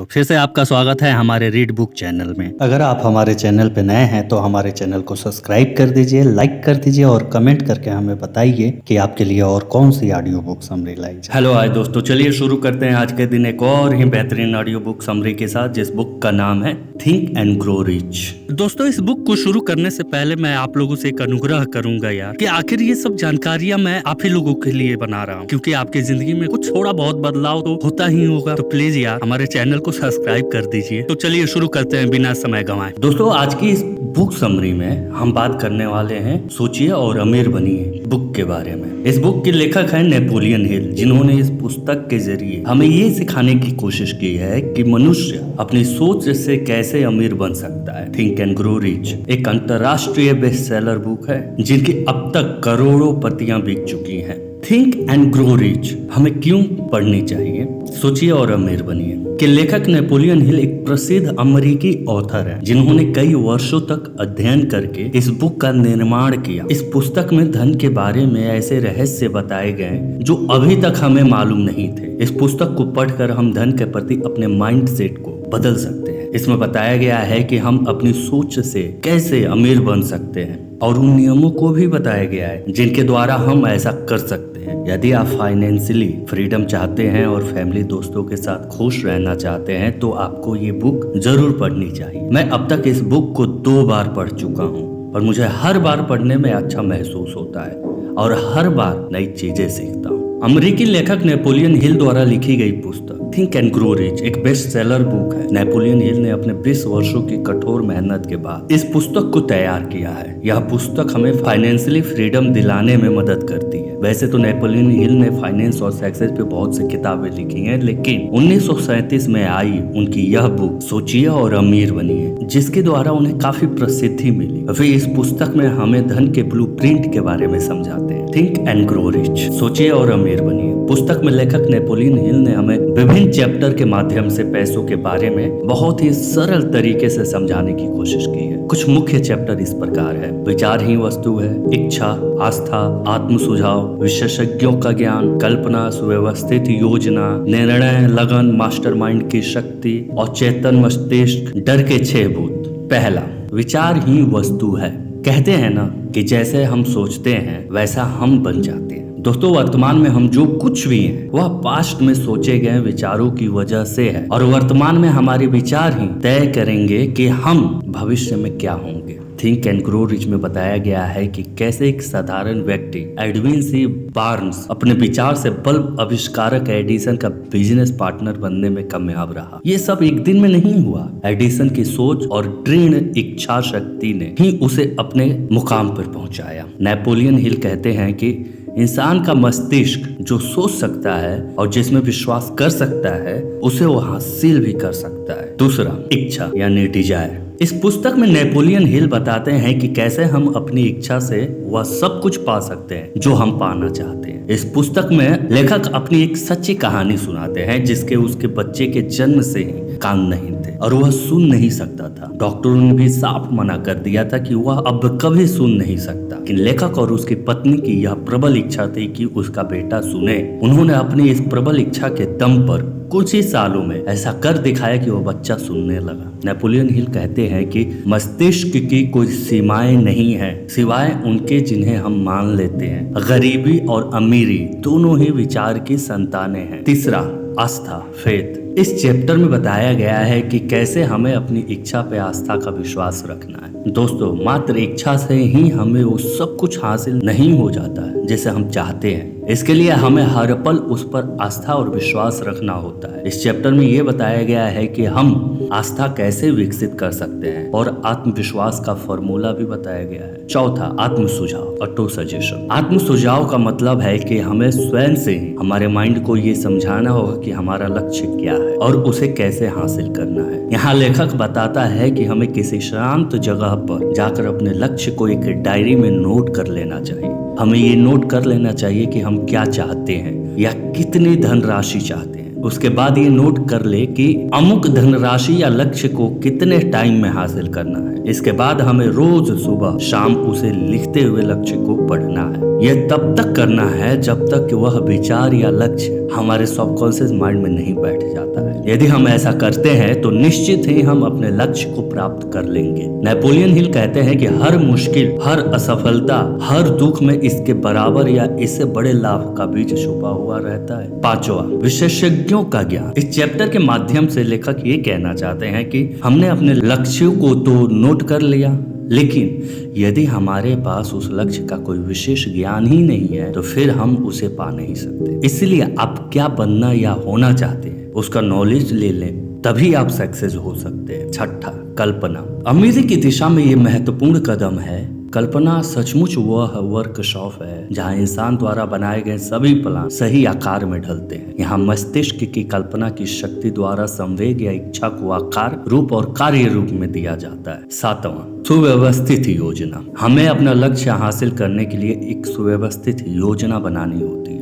तो फिर से आपका स्वागत है हमारे रीड बुक चैनल में। अगर आप हमारे चैनल पे नए हैं तो हमारे चैनल को सब्सक्राइब कर दीजिए, लाइक कर दीजिए और कमेंट करके हमें बताइए कि आपके लिए और कौन सी ऑडियो बुक समरी लाई जाए। हेलो आज दोस्तों, चलिए शुरू करते हैं आज के दिन एक और ही बेहतरीन ऑडियो बुक समरी के साथ, जिस बुक का नाम है थिंक एंड ग्रो रिच। दोस्तों, इस बुक को शुरू करने से पहले मैं आप लोगों से एक अनुग्रह करूंगा यार, कि आखिर ये सब जानकारियां मैं आप ही लोगों के लिए बना रहा हूँ, क्योंकि आपकी जिंदगी में कुछ थोड़ा बहुत बदलाव तो होता ही होगा। तो प्लीज यार हमारे चैनल को सब्सक्राइब कर दीजिए। तो चलिए शुरू करते हैं बिना समय गंवाए। दोस्तों, आज की इस बुक समरी में हम बात करने वाले हैं सोचिए और अमीर बनिए बुक के बारे में। इस बुक के लेखक हैं नेपोलियन हिल, जिन्होंने इस पुस्तक के जरिए हमें ये सिखाने की कोशिश की है कि मनुष्य अपनी सोच से कैसे अमीर बन सकता है। थिंक एंड ग्रो रिच एक अंतरराष्ट्रीय बेस्ट सेलर बुक है, जिनकी अब तक करोड़ों प्रतियां बिक चुकी हैं। थिंक एंड ग्रो रिच हमें क्यों पढ़नी चाहिए, सोचिए और अमीर बनिए के लेखक नेपोलियन हिल एक प्रसिद्ध अमेरिकी ऑथर है, जिन्होंने कई वर्षों तक अध्ययन करके इस बुक का निर्माण किया। इस पुस्तक में धन के बारे में ऐसे रहस्य बताए गए जो अभी तक हमें मालूम नहीं थे। इस पुस्तक को पढ़कर हम धन के प्रति अपने माइंड सेट को बदल सकते हैं। इसमें बताया गया है कि हम अपनी सोच से कैसे अमीर बन सकते हैं, और उन नियमों को भी बताया गया है जिनके द्वारा हम ऐसा कर सकते हैं। यदि आप फाइनेंशियली फ्रीडम चाहते हैं और फैमिली दोस्तों के साथ खुश रहना चाहते हैं तो आपको ये बुक जरूर पढ़नी चाहिए। मैं अब तक इस बुक को 2 बार पढ़ चुका हूँ और मुझे हर बार पढ़ने में अच्छा महसूस होता है और हर बार नई चीजें सीखता हूँ। अमेरिकी लेखक नेपोलियन हिल द्वारा लिखी गई पुस्तक थिंक एंड ग्रो रिच एक बेस्ट सेलर बुक है। नेपोलियन हिल ने अपने 20 वर्षों की कठोर मेहनत के बाद इस पुस्तक को तैयार किया है। यह पुस्तक हमें फाइनेंशियली फ्रीडम दिलाने में मदद करती है। वैसे तो नेपोलियन हिल ने फाइनेंस और सक्सेस पे बहुत सी किताबें लिखी हैं, लेकिन 1937 में आई उनकी यह बुक सोचिए और अमीर बनिए, जिसके द्वारा उन्हें काफी प्रसिद्धि मिली। वे इस पुस्तक में हमें धन के ब्लूप्रिंट के बारे में समझाते हैं। थिंक एंड ग्रो रिच सोचिए और अमीर बनिए पुस्तक में लेखक नेपोलियन हिल ने हमें विभिन्न चैप्टर के माध्यम से पैसों के बारे में बहुत ही सरल तरीके से समझाने की कोशिश की है। कुछ मुख्य चैप्टर इस प्रकार है: विचार ही वस्तु है, इच्छा, आस्था, आत्म सुझाव, विशेषज्ञों का ज्ञान, कल्पना, सुव्यवस्थित योजना, निर्णय, लगन, मास्टरमाइंड की शक्ति और चेतन मस्तिष्क, डर के 6 भूत। पहला, विचार ही वस्तु है। कहते हैं ना कि जैसे हम सोचते हैं वैसा हम बन जाते हैं। दोस्तों, वर्तमान में हम जो कुछ भी हैं वह पास्ट में सोचे गए विचारों की वजह से है, और वर्तमान में हमारे विचार ही तय करेंगे कि हम भविष्य में क्या होंगे। थिंक एंड ग्रो रिच में बताया गया है कि कैसे एक साधारण व्यक्ति एडविन सी बार्न्स अपने विचार से बल्ब आविष्कारक एडिसन का बिजनेस पार्टनर बनने में कामयाब रहा। ये सब एक दिन में नहीं हुआ। एडिसन की सोच और दृढ़ इच्छा शक्ति ने ही उसे अपने मुकाम पर पहुंचाया। नेपोलियन हिल कहते हैं कि इंसान का मस्तिष्क जो सोच सकता है और जिसमें विश्वास कर सकता है उसे वो हासिल भी कर सकता है। दूसरा, इच्छा यानी डिजायर। इस पुस्तक में नेपोलियन हिल बताते हैं कि कैसे हम अपनी इच्छा से वह सब कुछ पा सकते हैं जो हम पाना चाहते हैं। इस पुस्तक में लेखक अपनी एक सच्ची कहानी सुनाते हैं, जिसके उसके बच्चे के जन्म से ही कान नहीं थे और वह सुन नहीं सकता था। डॉक्टरों ने भी साफ मना कर दिया था कि वह अब कभी सुन नहीं सकता, लेकिन लेखक और उसकी पत्नी की यह प्रबल इच्छा थी कि उसका बेटा सुने। उन्होंने अपनी इस प्रबल इच्छा के दम पर कुछ ही सालों में ऐसा कर दिखाया कि वो बच्चा सुनने लगा। नेपोलियन हिल कहते हैं कि मस्तिष्क की कोई सीमाएं नहीं है सिवाय उनके जिन्हें हम मान लेते हैं। गरीबी और अमीरी दोनों ही विचार की संतानें हैं। तीसरा, आस्था, फेथ। इस चैप्टर में बताया गया है कि कैसे हमें अपनी इच्छा पे आस्था का विश्वास रखना है। दोस्तों, मात्र इच्छा से ही हमें वो सब कुछ हासिल नहीं हो जाता है जैसे हम चाहते हैं। इसके लिए हमें हर पल उस पर आस्था और विश्वास रखना होता है। इस चैप्टर में ये बताया गया है कि हम आस्था कैसे विकसित कर सकते हैं और आत्मविश्वास का फॉर्मूला भी बताया गया है। चौथा, आत्म सुझाव, ऑटो सजेशन। आत्म सुझाव का मतलब है कि हमें स्वयं से ही हमारे माइंड को ये समझाना होगा कि हमारा लक्ष्य क्या है और उसे कैसे हासिल करना है। यहाँ लेखक बताता है कि हमें किसी शांत जगह पर जाकर अपने लक्ष्य को एक डायरी में नोट कर लेना चाहिए। हमें ये नोट कर लेना चाहिए कि हम क्या चाहते हैं या कितनी धनराशि चाहते हैं। उसके बाद ये नोट कर ले कि अमुक धनराशि या लक्ष्य को कितने टाइम में हासिल करना है। इसके बाद हमें रोज सुबह शाम उसे लिखते हुए लक्ष्य को पढ़ना है। यह तब तक करना है जब तक कि वह विचार या लक्ष्य हमारे सबकॉन्शियस माइंड में नहीं बैठ जाता है। यदि हम ऐसा करते हैं तो निश्चित ही हम अपने लक्ष्य को प्राप्त कर लेंगे। नेपोलियन हिल कहते हैं कि हर मुश्किल, हर असफलता, हर दुख में इसके बराबर या इससे बड़े लाभ का बीज छुपा हुआ रहता है। पांचवा, विशेषज्ञों का ज्ञान। इस चैप्टर के माध्यम से लेखक ये कहना चाहते हैं कि हमने अपने लक्ष्यों को तो नोट कर लिया, लेकिन यदि हमारे पास उस लक्ष्य का कोई विशेष ज्ञान ही नहीं है तो फिर हम उसे पा नहीं सकते। इसलिए आप क्या बनना या होना चाहते हैं उसका नॉलेज ले लें, तभी आप सक्सेस हो सकते हैं। छठा, कल्पना। अमीरी की दिशा में ये महत्वपूर्ण कदम है। कल्पना सचमुच वह वर्कशॉप है जहाँ इंसान द्वारा बनाए गए सभी प्लान सही आकार में ढलते हैं। यहाँ मस्तिष्क की कल्पना की शक्ति द्वारा संवेग या इच्छा को आकार, रूप और कार्य रूप में दिया जाता है। सातवां, सुव्यवस्थित योजना। हमें अपना लक्ष्य हासिल करने के लिए एक सुव्यवस्थित योजना बनानी होती है,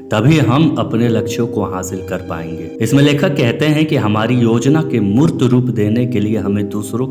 तभी हम अपने लक्ष्यों को हासिल कर पाएंगे। इसमें लेखक कहते हैं कि हमारी योजना के मूर्त रूप देने के लिए हमें दूसरों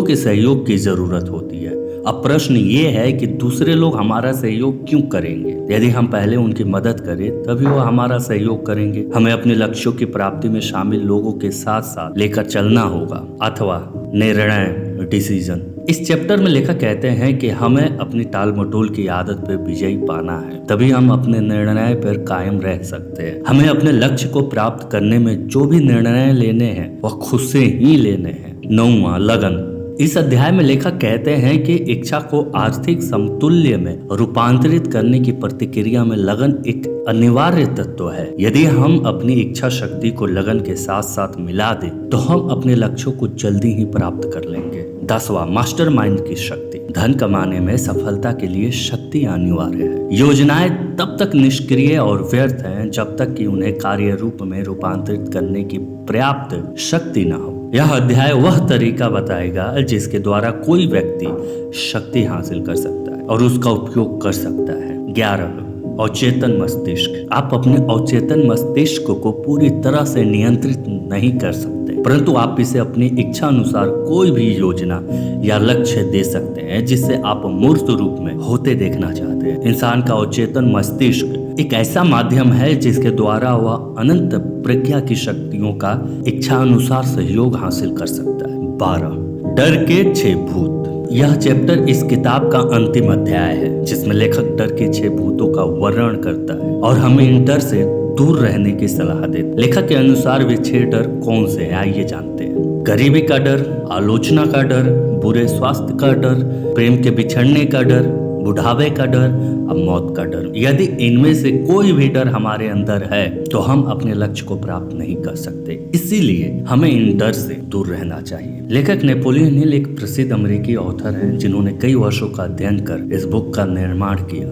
के सहयोग की जरूरत होती है। अब प्रश्न ये है कि दूसरे लोग हमारा सहयोग क्यों करेंगे? यदि हम पहले उनकी मदद करें तभी वो हमारा सहयोग करेंगे। हमें अपने लक्ष्यों की प्राप्ति में शामिल लोगों के साथ साथ लेकर चलना होगा। अथवा निर्णय, डिसीजन। इस चैप्टर में लेखक कहते हैं कि हमें अपनी टाल मटोल की आदत पे विजयी पाना है, तभी हम अपने निर्णय पर कायम रह सकते हैं। हमें अपने लक्ष्य को प्राप्त करने में जो भी निर्णय लेने हैं वह खुद से ही लेने हैं। नौवां, लगन। इस अध्याय में लेखक कहते हैं कि इच्छा को आर्थिक समतुल्य में रूपांतरित करने की प्रतिक्रिया में लगन एक अनिवार्य तत्व है। यदि हम अपनी इच्छा शक्ति को लगन के साथ साथ मिला दें तो हम अपने लक्ष्यों को जल्दी ही प्राप्त कर लेंगे। 10वां, मास्टरमाइंड की शक्ति। धन कमाने में सफलता के लिए शक्ति अनिवार्य है। योजनाएं तब तक निष्क्रिय और व्यर्थ हैं जब तक कि उन्हें कार्य रूप में रूपांतरित करने की पर्याप्त शक्ति न हो। यह अध्याय वह तरीका बताएगा जिसके द्वारा कोई व्यक्ति शक्ति हासिल कर सकता है और उसका उपयोग कर सकता है। 11, अवचेतन मस्तिष्क। आप अपने अवचेतन मस्तिष्क को पूरी तरह से नियंत्रित नहीं कर सकते, परंतु आप इसे अपनी इच्छा अनुसार कोई भी योजना या लक्ष्य दे सकते हैं जिससे आप मूर्त रूप में होते देखना चाहते हैं। इंसान का अवचेतन मस्तिष्क एक ऐसा माध्यम है जिसके द्वारा वह अनंत प्रज्ञा की शक्तियों का इच्छा अनुसार सहयोग हासिल कर सकता है। 12, डर के 6 भूत। यह चैप्टर इस किताब का अंतिम अध्याय है जिसमें लेखक डर के 6 भूतों का वर्णन करता है और हमें इन डर से दूर रहने की सलाह देता है। लेखक के अनुसार वे 6 डर कौन से हैं आइए जानते हैं। गरीबी का डर, आलोचना का डर, बुरे स्वास्थ्य का डर, प्रेम के बिछड़ने का डर, बुढ़ापे का डर, अब मौत का डर। यदि इनमें से कोई भी डर हमारे अंदर है तो हम अपने लक्ष्य को प्राप्त नहीं कर सकते। इसीलिए हमें इन डर से दूर रहना चाहिए। लेखक नेपोलियन हिल एक प्रसिद्ध अमेरिकी ऑथर हैं जिन्होंने कई वर्षों का अध्ययन कर इस बुक का निर्माण किया।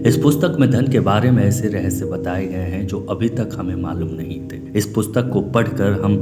इस पुस्तक में धन के बारे में ऐसे रहस्य बताए गए हैं जो अभी तक हमें मालूम नहीं थे। इस पुस्तक को पढ़कर हम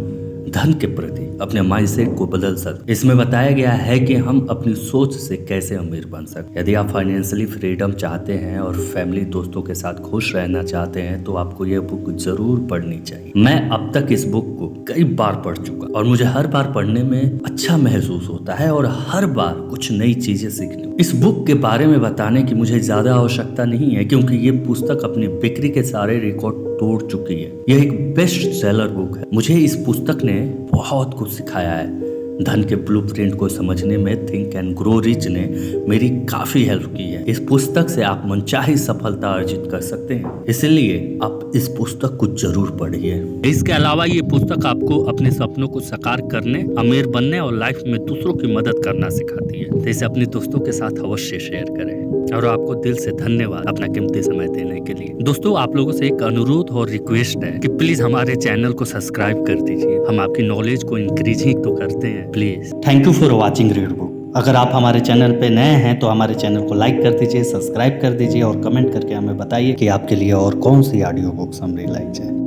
धन के प्रति अपने माइंडसेट को बदल सकते। इसमें बताया गया है कि हम अपनी सोच से कैसे अमीर बन सकते। यदि आप फाइनेंशियली फ्रीडम चाहते हैं और फैमिली दोस्तों के साथ खुश रहना चाहते हैं तो आपको यह बुक जरूर पढ़नी चाहिए। मैं अब तक इस बुक को कई बार पढ़ चुका और मुझे हर बार पढ़ने में अच्छा महसूस होता है और हर बार कुछ नई चीजें सीखने। इस बुक के बारे में बताने की मुझे ज्यादा आवश्यकता नहीं है क्योंकि ये पुस्तक अपनी बिक्री के सारे रिकॉर्ड तोड़ चुकी है। यह एक बेस्ट सेलर बुक है। मुझे इस पुस्तक ने बहुत कुछ सिखाया है। धन के ब्लूप्रिंट को समझने में थिंक एंड ग्रो रिच ने मेरी काफी हेल्प की है। इस पुस्तक से आप मनचाही सफलता अर्जित कर सकते हैं, इसलिए आप इस पुस्तक को जरूर पढ़िए। इसके अलावा ये पुस्तक आपको अपने सपनों को साकार करने, अमीर बनने और लाइफ में दूसरों की मदद करना सिखाती है। तो इसे अपने दोस्तों के साथ अवश्य शेयर करें और आपको दिल से धन्यवाद अपना कीमती समय देने के लिए। दोस्तों, आप लोगों से एक अनुरोध और रिक्वेस्ट है कि प्लीज हमारे चैनल को सब्सक्राइब कर दीजिए। हम आपकी नॉलेज को इंक्रीज ही तो करते हैं, please. Thank you for watching read book. अगर आप हमारे चैनल पे नए हैं तो हमारे चैनल को लाइक कर दीजिए, सब्सक्राइब कर दीजिए और कमेंट करके हमें बताइए कि आपके लिए और कौन सी ऑडियो बुक्स हम लाइक जाए।